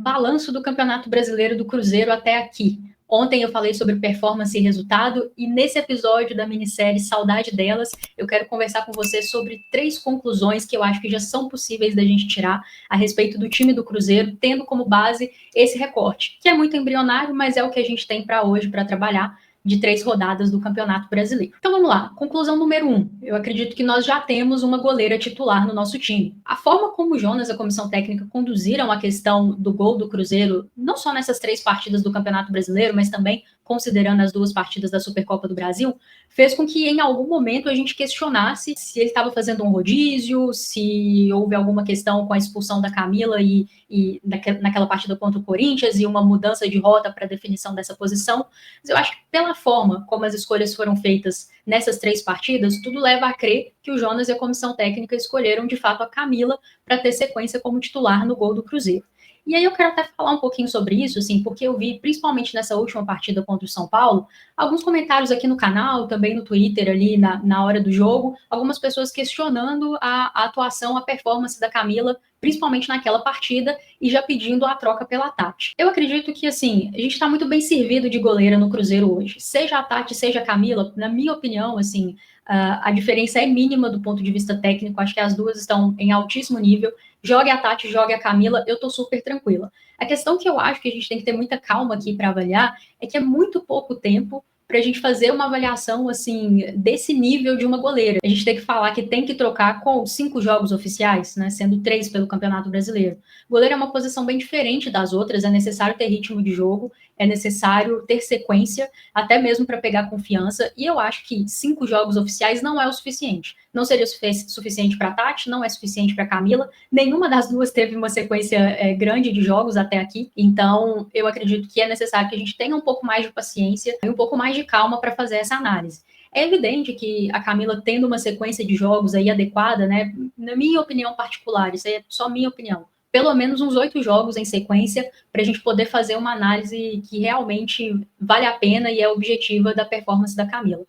Balanço do Campeonato Brasileiro do Cruzeiro até aqui. Ontem eu falei sobre performance e resultado, e nesse episódio da minissérie Saudade Delas, eu quero conversar com você sobre 3 conclusões que eu acho que já são possíveis da gente tirar a respeito do time do Cruzeiro, tendo como base esse recorte, que é muito embrionário, mas é o que a gente tem para hoje para trabalhar, de 3 rodadas do Campeonato Brasileiro. Então vamos lá, conclusão número 1. Eu acredito que nós já temos uma goleira titular no nosso time. A forma como o Jonas e a comissão técnica conduziram a questão do gol do Cruzeiro, não só nessas 3 partidas do Campeonato Brasileiro, mas também considerando as 2 partidas da Supercopa do Brasil, fez com que em algum momento a gente questionasse se ele estava fazendo um rodízio, se houve alguma questão com a expulsão da Camila e naquela partida contra o Corinthians e uma mudança de rota para a definição dessa posição. Mas eu acho que pela forma como as escolhas foram feitas nessas 3 partidas, tudo leva a crer que o Jonas e a comissão técnica escolheram de fato a Camila para ter sequência como titular no gol do Cruzeiro. E aí eu quero até falar um pouquinho sobre isso, assim, porque eu vi, principalmente nessa última partida contra o São Paulo, alguns comentários aqui no canal, também no Twitter ali na hora do jogo, algumas pessoas questionando a atuação, a performance da Camila, principalmente naquela partida, e já pedindo a troca pela Tati. Eu acredito que, assim, a gente está muito bem servido de goleira no Cruzeiro hoje. Seja a Tati, seja a Camila, na minha opinião, assim, a diferença é mínima do ponto de vista técnico, acho que as duas estão em altíssimo nível. Jogue a Tati, jogue a Camila, eu tô super tranquila. A questão que eu acho que a gente tem que ter muita calma aqui para avaliar é que é muito pouco tempo para a gente fazer uma avaliação assim desse nível de uma goleira. A gente tem que falar que tem que trocar com 5 jogos oficiais, né, sendo 3 pelo Campeonato Brasileiro. Goleiro é uma posição bem diferente das outras, é necessário ter ritmo de jogo, é necessário ter sequência, até mesmo para pegar confiança, e eu acho que 5 jogos oficiais não é o suficiente. Não seria suficiente para a Tati, não é suficiente para a Camila, nenhuma das duas teve uma sequência grande de jogos até aqui, então eu acredito que é necessário que a gente tenha um pouco mais de paciência e um pouco mais de calma para fazer essa análise. É evidente que a Camila tendo uma sequência de jogos aí adequada, né, na minha opinião particular, isso aí é só minha opinião, pelo menos uns 8 jogos em sequência, para a gente poder fazer uma análise que realmente vale a pena e é objetiva da performance da Camila.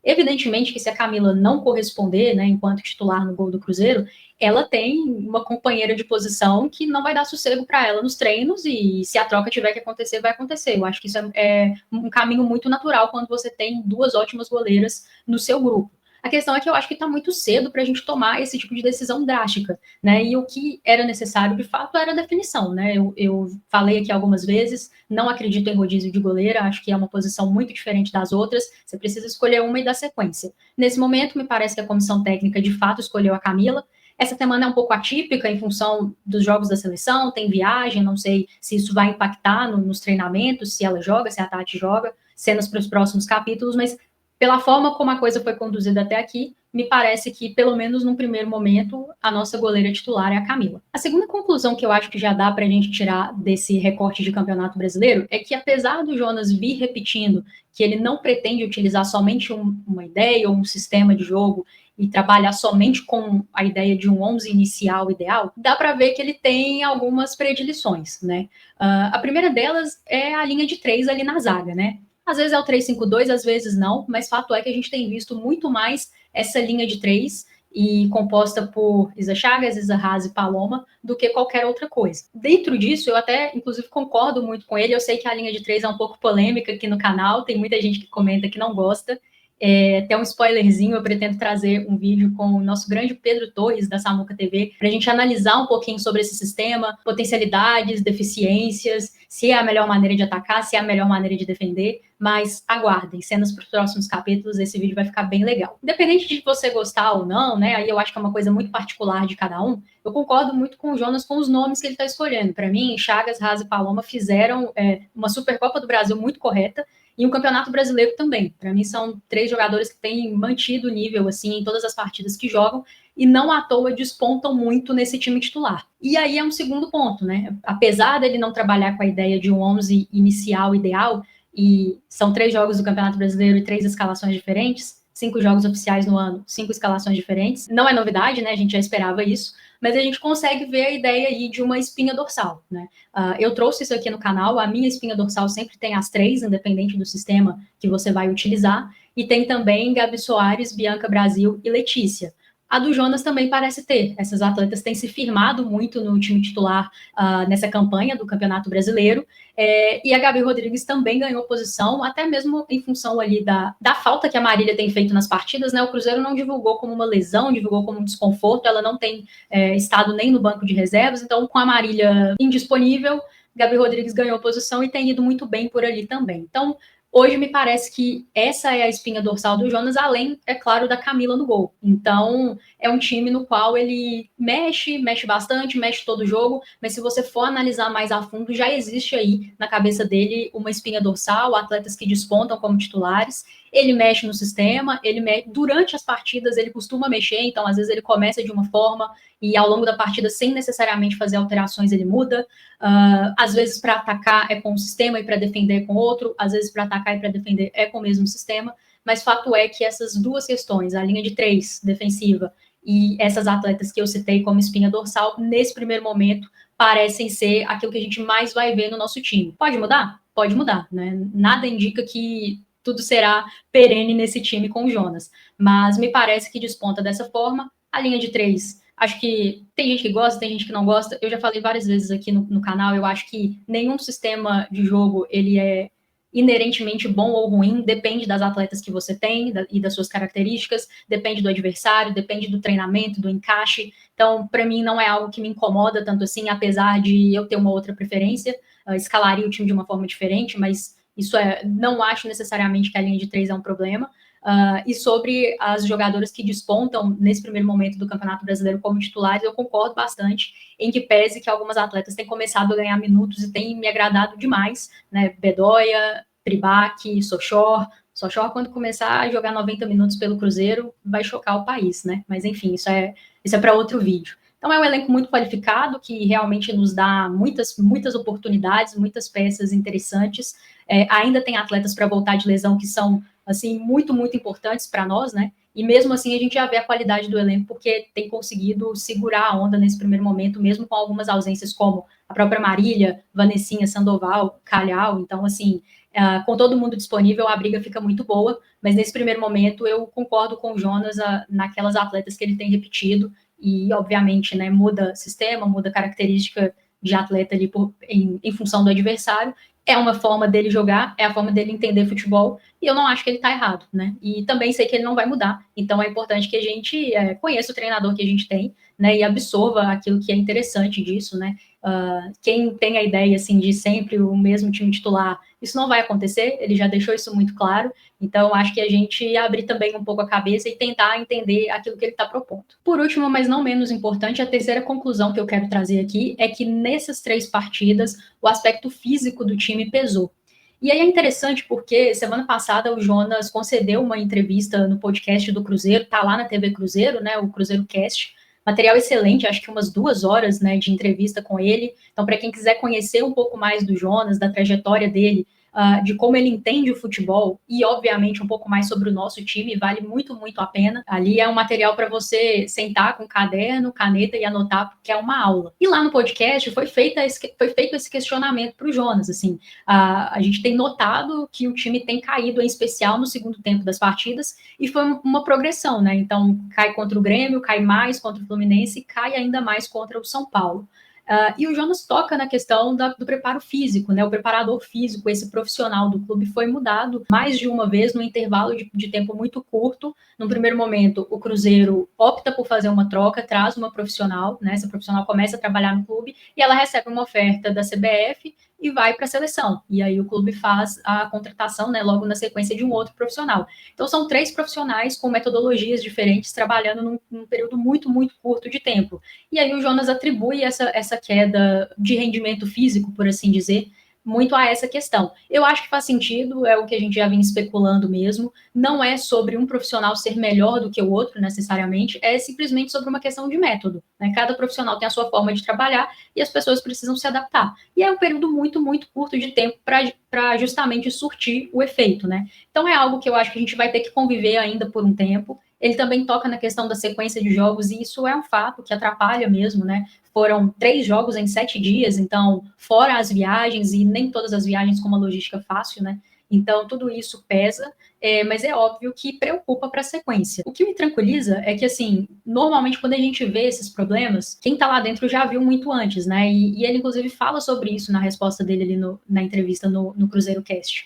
Evidentemente que se a Camila não corresponder, né, enquanto titular no gol do Cruzeiro, ela tem uma companheira de posição que não vai dar sossego para ela nos treinos, e se a troca tiver que acontecer, vai acontecer. Eu acho que isso é um caminho muito natural quando você tem 2 ótimas goleiras no seu grupo. A questão é que eu acho que está muito cedo para a gente tomar esse tipo de decisão drástica, né? E o que era necessário, de fato, era a definição, né? Eu falei aqui algumas vezes, não acredito em rodízio de goleira, acho que é uma posição muito diferente das outras, você precisa escolher uma e dar sequência. Nesse momento, me parece que a comissão técnica, de fato, escolheu a Camila. Essa semana é um pouco atípica em função dos jogos da seleção, tem viagem, não sei se isso vai impactar nos treinamentos, se ela joga, se a Tati joga, cenas para os próximos capítulos, mas pela forma como a coisa foi conduzida até aqui, me parece que, pelo menos num primeiro momento, a nossa goleira titular é a Camila. A segunda conclusão que eu acho que já dá para a gente tirar desse recorte de Campeonato Brasileiro é que, apesar do Jonas vir repetindo que ele não pretende utilizar somente uma ideia ou um sistema de jogo e trabalhar somente com a ideia de um 11 inicial ideal, dá para ver que ele tem algumas predileções, né? A primeira delas é a linha de 3 ali na zaga, né? Às vezes é o 3-5-2, às vezes não, mas fato é que a gente tem visto muito mais essa linha de 3 e composta por Isa Chagas, Isa Haas e Paloma, do que qualquer outra coisa. Dentro disso, eu até, inclusive, concordo muito com ele. Eu sei que a linha de 3 é um pouco polêmica aqui no canal, tem muita gente que comenta que não gosta. Até um spoilerzinho, eu pretendo trazer um vídeo com o nosso grande Pedro Torres, da Samuca TV, para a gente analisar um pouquinho sobre esse sistema, potencialidades, deficiências, se é a melhor maneira de atacar, se é a melhor maneira de defender, mas aguardem, cenas para os próximos capítulos, esse vídeo vai ficar bem legal. Independente de você gostar ou não, né, aí eu acho que é uma coisa muito particular de cada um, eu concordo muito com o Jonas com os nomes que ele está escolhendo. Para mim, Chagas, Haas e Paloma fizeram uma Supercopa do Brasil muito correta, e um Campeonato Brasileiro também. Para mim, são 3 jogadores que têm mantido o nível assim em todas as partidas que jogam e não à toa despontam muito nesse time titular. E aí é um segundo ponto, né? Apesar dele não trabalhar com a ideia de um 11 inicial ideal, e são 3 jogos do Campeonato Brasileiro e 3 escalações diferentes, 5 jogos oficiais no ano, 5 escalações diferentes. Não é novidade, né? A gente já esperava isso, mas a gente consegue ver a ideia aí de uma espinha dorsal, né? Eu trouxe isso aqui no canal, a minha espinha dorsal sempre tem as 3, independente do sistema que você vai utilizar, e tem também Gabi Soares, Bianca Brasil e Letícia. a do Jonas também parece ter. Essas atletas têm se firmado muito no time titular nessa campanha do Campeonato Brasileiro. E a Gabi Rodrigues também ganhou posição, até mesmo em função ali da falta que a Marília tem feito nas partidas, né? O Cruzeiro não divulgou como uma lesão, divulgou como um desconforto, ela não tem estado nem no banco de reservas, então com a Marília indisponível, Gabi Rodrigues ganhou posição e tem ido muito bem por ali também. Então, hoje me parece que essa é a espinha dorsal do Jonas, além, é claro, da Camila no gol. Então, é um time no qual ele mexe bastante, mexe todo o jogo, mas se você for analisar mais a fundo, já existe aí na cabeça dele uma espinha dorsal, atletas que despontam como titulares. Ele mexe no sistema, durante as partidas ele costuma mexer, então às vezes ele começa de uma forma e ao longo da partida, sem necessariamente fazer alterações, ele muda. Às vezes para atacar é com um sistema e para defender é com outro, às vezes para atacar e para defender é com o mesmo sistema, mas fato é que essas duas questões, a linha de 3 defensiva e essas atletas que eu citei como espinha dorsal, nesse primeiro momento, parecem ser aquilo que a gente mais vai ver no nosso time. Pode mudar? Pode mudar, né? Nada indica que tudo será perene nesse time com o Jonas, mas me parece que desponta dessa forma. A linha de 3, acho que tem gente que gosta, tem gente que não gosta. Eu já falei várias vezes aqui no canal, eu acho que nenhum sistema de jogo ele é inerentemente bom ou ruim, depende das atletas que você tem e das suas características, depende do adversário, depende do treinamento, do encaixe. Então, para mim, não é algo que me incomoda tanto assim, apesar de eu ter uma outra preferência, escalaria o time de uma forma diferente, mas não acho necessariamente que a linha de 3 é um problema. E sobre as jogadoras que despontam nesse primeiro momento do Campeonato Brasileiro como titulares, eu concordo bastante, em que pese que algumas atletas têm começado a ganhar minutos e têm me agradado demais, né? Bedoya, Pribac, Sochor, quando começar a jogar 90 minutos pelo Cruzeiro, vai chocar o país, né? Mas enfim, isso é para outro vídeo. Então é um elenco muito qualificado, que realmente nos dá muitas oportunidades, muitas peças interessantes. Ainda tem atletas para voltar de lesão que são assim muito importantes para nós, né? E mesmo assim a gente já vê a qualidade do elenco, porque tem conseguido segurar a onda nesse primeiro momento, mesmo com algumas ausências como a própria Marília, Vanessinha, Sandoval, Calhau. Então, assim, com todo mundo disponível, a briga fica muito boa, mas nesse primeiro momento eu concordo com o Jonas naquelas atletas que ele tem repetido, e obviamente, né, muda sistema, muda característica de atleta ali em função do adversário. É uma forma dele jogar, é a forma dele entender futebol, e eu não acho que ele está errado, né? E também sei que ele não vai mudar, então é importante que a gente conheça o treinador que a gente tem, né? E absorva aquilo que é interessante disso, né? Quem tem a ideia, assim, de sempre o mesmo time titular, isso não vai acontecer, ele já deixou isso muito claro, então acho que a gente abrir também um pouco a cabeça e tentar entender aquilo que ele está propondo. Por último, mas não menos importante, a terceira conclusão que eu quero trazer aqui é que nessas 3 partidas, o aspecto físico do time pesou. E aí é interessante porque semana passada o Jonas concedeu uma entrevista no podcast do Cruzeiro, tá lá na TV Cruzeiro, né, o Cruzeiro Cast, material excelente, acho que umas 2 horas, né, de entrevista com ele. Então, para quem quiser conhecer um pouco mais do Jonas, da trajetória dele, de como ele entende o futebol e, obviamente, um pouco mais sobre o nosso time, vale muito a pena. Ali é um material para você sentar com caderno, caneta e anotar, porque é uma aula. E lá no podcast foi feito esse questionamento para o Jonas, assim, a gente tem notado que o time tem caído, em especial no segundo tempo das partidas, e foi uma progressão, né? Então, cai contra o Grêmio, cai mais contra o Fluminense e cai ainda mais contra o São Paulo. E o Jonas toca na questão do preparo físico, né? O preparador físico, esse profissional do clube, foi mudado mais de uma vez no intervalo de tempo muito curto. No primeiro momento, o Cruzeiro opta por fazer uma troca, traz uma profissional, né? Essa profissional começa a trabalhar no clube e ela recebe uma oferta da CBF e vai para a seleção. E aí o clube faz a contratação, né, logo na sequência de um outro profissional. Então são 3 profissionais com metodologias diferentes, trabalhando num período muito curto de tempo. E aí o Jonas atribui essa queda de rendimento físico, por assim dizer, muito a essa questão. Eu acho que faz sentido, é o que a gente já vinha especulando mesmo, não é sobre um profissional ser melhor do que o outro, necessariamente, é simplesmente sobre uma questão de método, né? Cada profissional tem a sua forma de trabalhar e as pessoas precisam se adaptar. E é um período muito curto de tempo para justamente surtir o efeito, né? Então é algo que eu acho que a gente vai ter que conviver ainda por um tempo. Ele também toca na questão da sequência de jogos, e isso é um fato que atrapalha mesmo, né? Foram 3 jogos em 7 dias, então, fora as viagens, e nem todas as viagens com uma logística fácil, né? Então, tudo isso pesa. mas é óbvio que preocupa para a sequência. O que me tranquiliza é que, assim, normalmente quando a gente vê esses problemas, quem está lá dentro já viu muito antes, né? E ele, inclusive, fala sobre isso na resposta dele ali na entrevista no Cruzeiro Cast.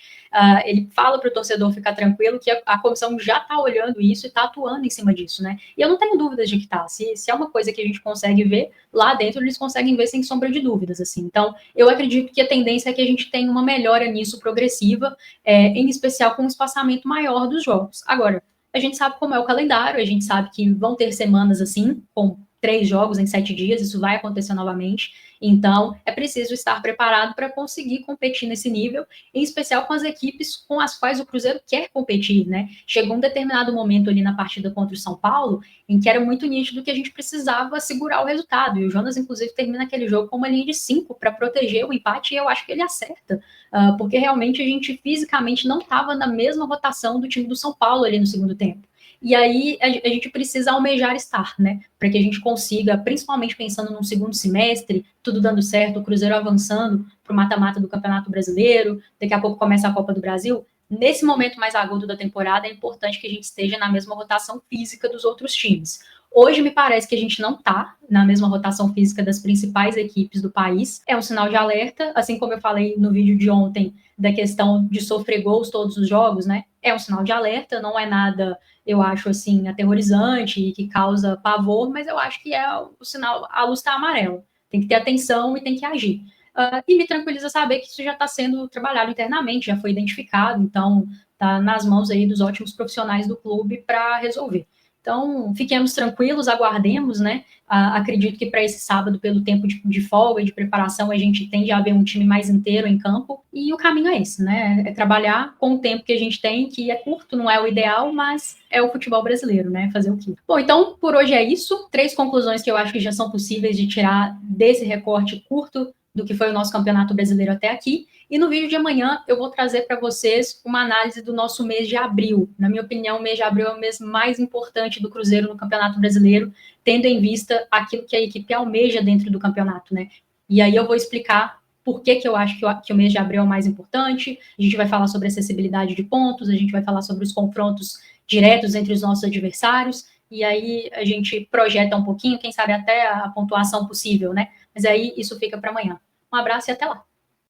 Ele fala para o torcedor ficar tranquilo que a comissão já está olhando isso e está atuando em cima disso, né? E eu não tenho dúvidas de que está. Se é uma coisa que a gente consegue ver, lá dentro eles conseguem ver sem sombra de dúvidas, assim. Então, eu acredito que a tendência é que a gente tenha uma melhora nisso progressiva, em especial com um espaçamento maior dos jogos. Agora, a gente sabe como é o calendário, a gente sabe que vão ter semanas assim, com 3 jogos em 7 dias, isso vai acontecer novamente. Então, é preciso estar preparado para conseguir competir nesse nível, em especial com as equipes com as quais o Cruzeiro quer competir, né? Chegou um determinado momento ali na partida contra o São Paulo, em que era muito nítido que a gente precisava segurar o resultado. E o Jonas, inclusive, termina aquele jogo com uma linha de 5 para proteger o empate, e eu acho que ele acerta, porque realmente a gente fisicamente não estava na mesma rotação do time do São Paulo ali no segundo tempo. E aí a gente precisa almejar estar, né? Para que a gente consiga, principalmente pensando num segundo semestre, tudo dando certo, o Cruzeiro avançando para o mata-mata do Campeonato Brasileiro, daqui a pouco começa a Copa do Brasil. Nesse momento mais agudo da temporada, é importante que a gente esteja na mesma rotação física dos outros times. Hoje me parece que a gente não está na mesma rotação física das principais equipes do país. É um sinal de alerta, assim como eu falei no vídeo de ontem da questão de sofrer gols todos os jogos, né? É um sinal de alerta, não é nada, eu acho assim, aterrorizante e que causa pavor, mas eu acho que é o sinal, a luz está amarela. Tem que ter atenção e tem que agir. E me tranquiliza saber que isso já está sendo trabalhado internamente, já foi identificado, então está nas mãos aí dos ótimos profissionais do clube para resolver. Então, fiquemos tranquilos, aguardemos, né? Acredito que para esse sábado, pelo tempo de folga e de preparação, a gente tende a ver um time mais inteiro em campo, e o caminho é esse, né? É trabalhar com o tempo que a gente tem, que é curto, não é o ideal, mas é o futebol brasileiro, né? Fazer o quê? Bom, então, por hoje é isso. 3 conclusões que eu acho que já são possíveis de tirar desse recorte curto do que foi o nosso Campeonato Brasileiro até aqui. E no vídeo de amanhã eu vou trazer para vocês uma análise do nosso mês de abril. Na minha opinião, o mês de abril é o mês mais importante do Cruzeiro no Campeonato Brasileiro, tendo em vista aquilo que a equipe almeja dentro do campeonato, né? E aí eu vou explicar por que eu acho que o mês de abril é o mais importante. A gente vai falar sobre acessibilidade de pontos, a gente vai falar sobre os confrontos diretos entre os nossos adversários, e aí a gente projeta um pouquinho, quem sabe até a pontuação possível, né? Mas aí isso fica para amanhã. Um abraço e até lá.